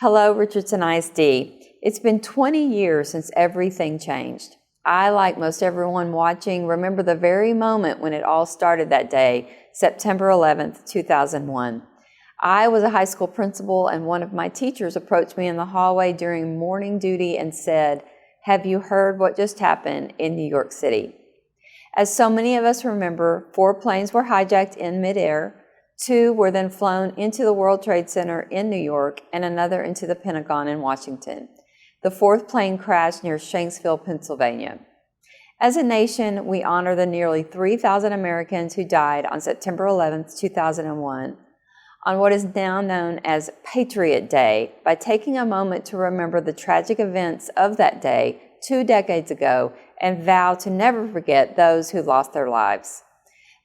Hello, Richardson ISD. It's been 20 years since everything changed. I, like most everyone watching, remember the very moment when it all started that day, September 11th, 2001. I was a high school principal, and one of my teachers approached me in the hallway during morning duty and said, "Have you heard what just happened in New York City?" As so many of us remember, 4 planes were hijacked in midair. 2 were then flown into the World Trade Center in New York and another into the Pentagon in Washington. The 4th plane crashed near Shanksville, Pennsylvania. As a nation, we honor the nearly 3,000 Americans who died on September 11, 2001, on what is now known as Patriot Day, by taking a moment to remember the tragic events of that day 2 decades ago and vow to never forget those who lost their lives.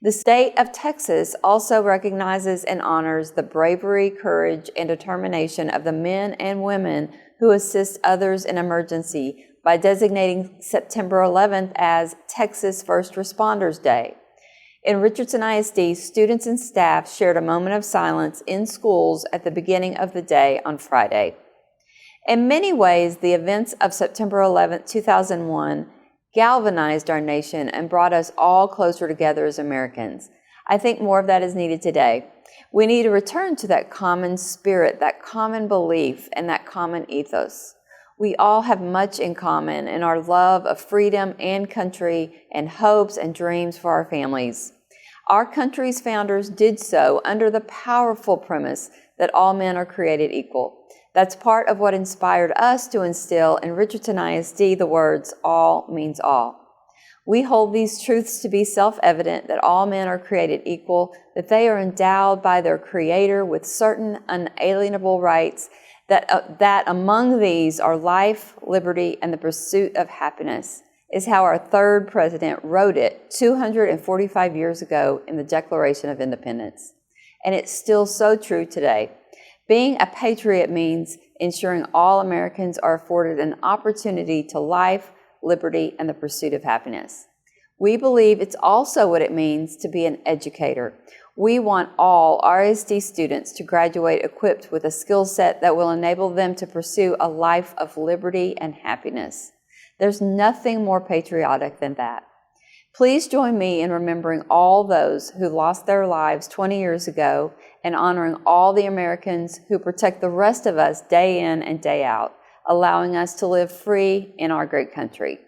The state of Texas also recognizes and honors the bravery, courage, and determination of the men and women who assist others in emergency by designating September 11th as Texas First Responders Day. In Richardson ISD, students and staff shared a moment of silence in schools at the beginning of the day on Friday. In many ways, the events of September 11th, 2001 galvanized our nation and brought us all closer together as Americans. I think more of that is needed today. We need to return to that common spirit, that common belief, and that common ethos. We all have much in common in our love of freedom and country and hopes and dreams for our families. Our country's founders did so under the powerful premise that all men are created equal. That's part of what inspired us to instill in Richardson ISD the words, "all means all." We hold these truths to be self-evident, that all men are created equal, that they are endowed by their Creator with certain unalienable rights, that among these are life, liberty, and the pursuit of happiness, is how our 3rd president wrote it 245 years ago in the Declaration of Independence. And it's still so true today. Being a patriot means ensuring all Americans are afforded an opportunity to life, liberty, and the pursuit of happiness. We believe it's also what it means to be an educator. We want all RISD students to graduate equipped with a skill set that will enable them to pursue a life of liberty and happiness. There's nothing more patriotic than that. Please join me in remembering all those who lost their lives 20 years ago and honoring all the Americans who protect the rest of us day in and day out, allowing us to live free in our great country.